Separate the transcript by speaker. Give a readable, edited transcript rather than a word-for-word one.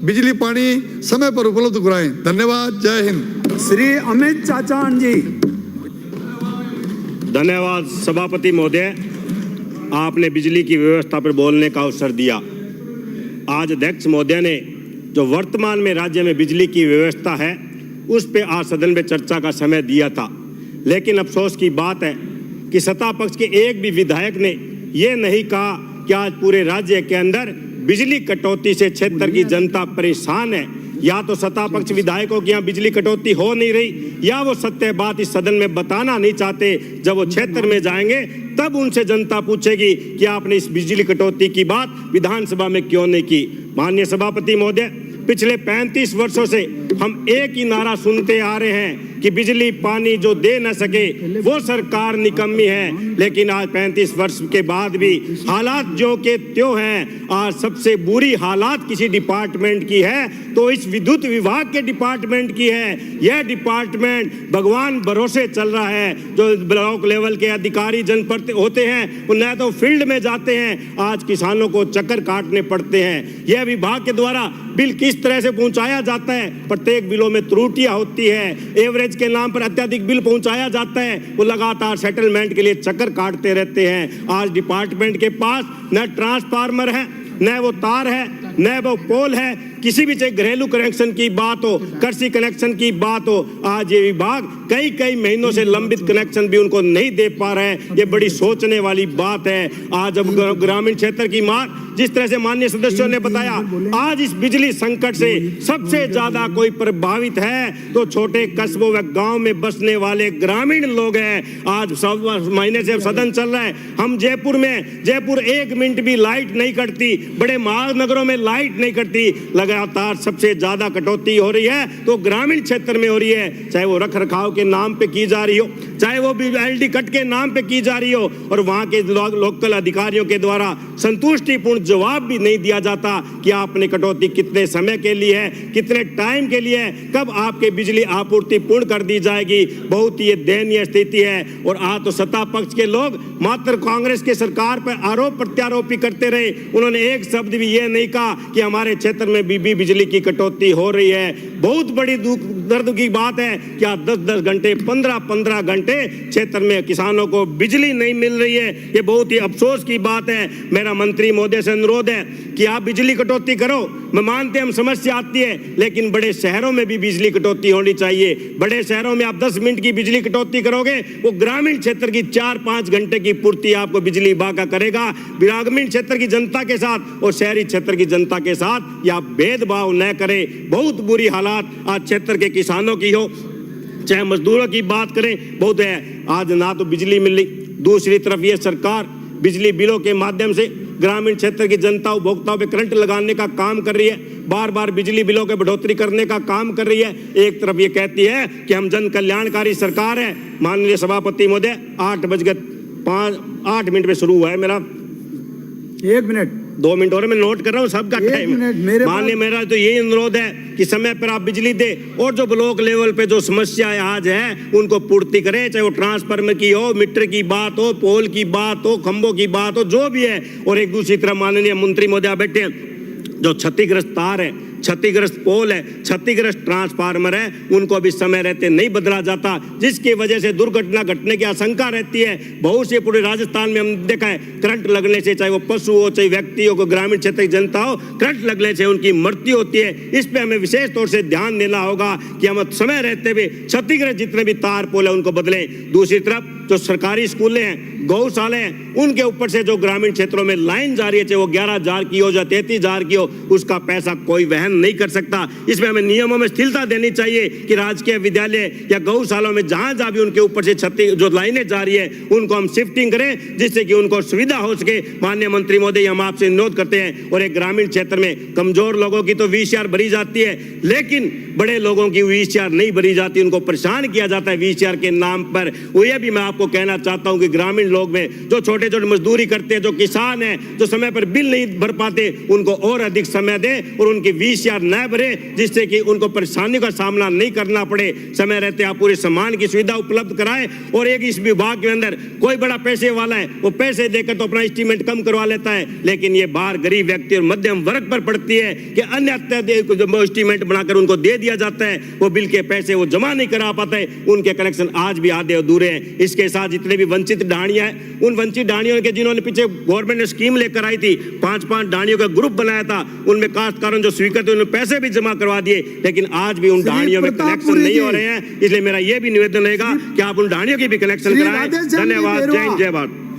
Speaker 1: बिजली पानी समय पर उपलब्ध कराएं। धन्यवाद। जय हिंद।
Speaker 2: श्री अमित चाचान जी।
Speaker 3: धन्यवाद सभापति महोदय, आपने बिजली की व्यवस्था पर बोलने का अवसर दिया। आज अध्यक्ष महोदय ने जो वर्तमान में राज्य में बिजली की व्यवस्था है उस पे आज सदन में चर्चा का समय दिया था, लेकिन अफसोस की बात है कि सत्ता पक्ष के एक भी विधायक ने ये नहीं कहा कि आज पूरे राज्य के अंदर बिजली कटौती से क्षेत्र की जनता परेशान है। या तो सत्ता पक्ष विधायकों की यहाँ बिजली कटौती हो नहीं रही, या वो सत्य बात इस सदन में बताना नहीं चाहते। जब वो क्षेत्र में जाएंगे तब उनसे जनता पूछेगी कि आपने इस बिजली कटौती की बात विधानसभा में क्यों नहीं की। माननीय सभापति महोदय, पिछले 35 वर्षों से हम एक ही नारा सुनते आ रहे हैं कि बिजली पानी जो दे न सके वो सरकार निकम्मी है, लेकिन आज 35 वर्ष के बाद भी हालात जो के त्यों हैं। आज सबसे बुरी हालात किसी डिपार्टमेंट की है तो इस विद्युत विभाग के डिपार्टमेंट की है। यह डिपार्टमेंट भगवान भरोसे चल रहा है। जो ब्लॉक लेवल के अधिकारी जनप्रतिनिधि होते हैं वो न तो फील्ड में जाते हैं, आज किसानों को चक्कर काटने पड़ते हैं। यह विभाग के द्वारा बिल किस तरह से पहुंचाया जाता है, प्रत्येक बिलों में त्रुटियां होती है, एवरेज के नाम पर अत्यधिक बिल पहुंचाया जाता है, वो लगातार सेटलमेंट के लिए चक्कर काटते रहते हैं। आज डिपार्टमेंट के पास न ट्रांसफार्मर है, न वो तार है, न वो पोल है। किसी भी चाहे घरेलू कनेक्शन की बात हो, कृषि कनेक्शन की बात हो, आज ये विभाग कई महीनों से लंबित कनेक्शन भी उनको नहीं दे पा रहे हैं। ये बड़ी सोचने वाली बात है। आज अब ग्रामीण क्षेत्र की मार जिस तरह से माननीय सदस्यों ने बताया, आज इस बिजली संकट से सबसे ज्यादा कोई प्रभावित है तो छोटे कस्बों व गांव में बसने वाले ग्रामीण लोग हैं। आज सब महीने से सदन चल रहा है, हम जयपुर 1 मिनट भी लाइट नहीं कटती, बड़े महानगरों में लाइट नहीं कटती। लगातार सबसे ज्यादा कटौती हो रही है तो ग्रामीण क्षेत्र में हो रही है, चाहे वो रख रखाव के नाम पे की जा रही हो, चाहे वो एलडी कट के नाम पे की जा रही हो, और वहां के लोकल अधिकारियों के द्वारा संतुष्टिपूर्ण जवाब भी नहीं दिया जाता कि आपने कटौती कितने समय के लिए है, कितने टाइम के लिए है, कब आपके बिजली आपूर्ति पूर्ण कर दी जाएगी। बहुत ही दयनीय स्थिति है। और आज तो सत्ता पक्ष के लोग मात्र कांग्रेस के सरकार पर आरोप प्रत्यारोप भी करते रहे, उन्होंने एक शब्द भी ये नहीं कहा कि हमारे क्षेत्र में भी बिजली की कटौती हो रही है। बहुत बड़ी दर्द की बात है कि आज 10-10 घंटे 15-15 घंटे क्षेत्र में किसानों को बिजली नहीं मिल रही है। ये बहुत ही अफसोस की बात है। मेरा मंत्री महोदय से अनुरोध है कि आप बिजली कटौती करो। मैं मानते हम समस्या आती है, लेकिन बड़े शहरों में भी बिजली कटौती होनी चाहिए। बड़े शहरों में आप 10 मिनट की बिजली कटौती करोगे, वो ग्रामीण क्षेत्र की 4-5 घंटे की पूर्ति आपको बिजली बाका करेगा। ग्रामीण क्षेत्र की जनता के साथ और शहरी क्षेत्र की जनता के साथ या भेदभाव न करें। बहुत बुरी हालात आज क्षेत्र के किसानों की हो, चाहे मजदूरों की बात करें, बहुत है। आज ना तो बिजली मिल रही, दूसरी तरफ ये सरकार बिजली बिलों के माध्यम से ग्रामीण क्षेत्र की जनता उपभोक्ताओं पे करंट लगाने का काम कर रही है, बार बार बिजली बिलों के बढ़ोतरी करने का काम कर रही है। एक तरफ ये कहती है कि हम जन कल्याणकारी सरकार है। माननीय सभापति महोदय, 8 मिनट में शुरू हुआ है मेरा,
Speaker 2: 1 मिनट
Speaker 3: 2 मिनट और मैं नोट कर रहा हूँ सबका टाइम। माननीय मेरा तो यही अनुरोध है कि समय पर आप बिजली दे, और जो ब्लॉक लेवल पे जो समस्याएं आज है उनको पूर्ति करें, चाहे वो ट्रांसफार्मर की हो, मीटर की बात हो, पोल की बात हो, खंभों की बात हो, जो भी है। और एक दूसरी तरफ माननीय मंत्री महोदय बैठे हैं, जो क्षतिग्रस्त तार है, क्षतिग्रस्त पोल है, क्षतिग्रस्त ट्रांसफार्मर है, उनको अभी समय रहते नहीं बदला जाता, जिसकी वजह से दुर्घटना घटने की आशंका रहती है। बहुत से पूरे राजस्थान में हम देखा है, करंट लगने से, चाहे वो पशु हो, चाहे व्यक्ति हो, ग्रामीण क्षेत्र की जनता हो, करंट लगने से उनकी मृत्यु होती है। इस पे हमें विशेष तौर से ध्यान देना होगा कि हम समय रहते हुए क्षतिग्रस्त जितने भी तार पोल है उनको बदलें। दूसरी तरफ जो सरकारी स्कूलें हैं, गौशाले हैं, उनके ऊपर से जो ग्रामीण क्षेत्रों में लाइन जा रही है, चाहे वो 11,000 की हो या 33,000 की हो, उसका पैसा कोई वहन नहीं कर सकता। इसमें हमें नियमों में स्थिरता देनी चाहिए कि राजकीय विद्यालय या गौशालों में जहां भी उनके ऊपर से जो लाइनें जा रही है उनको हम शिफ्टिंग करें, जिससे कि उनको सुविधा हो सके। माननीय मंत्री महोदय, हम आपसे अनुरोध करते हैं। और एक ग्रामीण क्षेत्र में कमजोर लोगों की तो VCR भरी जाती है, लेकिन बड़े लोगों की VCR नहीं भरी जाती, उनको परेशान किया जाता है VCR के नाम पर। वो ये भी मैं आपको कहना चाहता हूं कि ग्रामीण लोग में जो छोटे मजदूरी करते हैं, जो किसान हैं, जो समय पर बिल नहीं भर पाते, उनको और अधिक समय दें और उनकी पीसीआर न भरे, जिससे कि उनको परेशानी का सामना नहीं करना पड़े। समय रहते आप पूरे सम्मान की सुविधा उपलब्ध कराएं। और एक इस विभाग के अंदर कोई बड़ा पैसे वाला है, वो पैसे देकर तो अपना एस्टीमेट कम करवा लेता है, लेकिन ये बाहर गरीब व्यक्ति और मध्यम वर्ग पर पड़ती है कि अन्य अत्यधिक एस्टीमेट बनाकर उनको दे दिया जाता है, वो बिल के पैसे वो जमा नहीं करा पाते, उनके कलेक्शन आज भी आधे अधूरे हैं। इसके साथ जितने भी वंचित ढाणियां हैं, उन वंचित ढाणियों के जिन्होंने पीछे गवर्नमेंट ने स्कीम लेकर आई थी, 5-5 ढाणियों का ग्रुप बनाया था, उनमें काश्तकारों जो स्वीकृत हुए उन्होंने पैसे भी जमा करवा दिए, लेकिन आज भी उन ढाणियों में कलेक्शन नहीं हो रहे हैं। इसलिए मेरा यह भी निवेदन रहेगा कि आप उन ढाणियों की भी कलेक्शन कराएं। धन्यवाद। जय हिंद, जय भारत।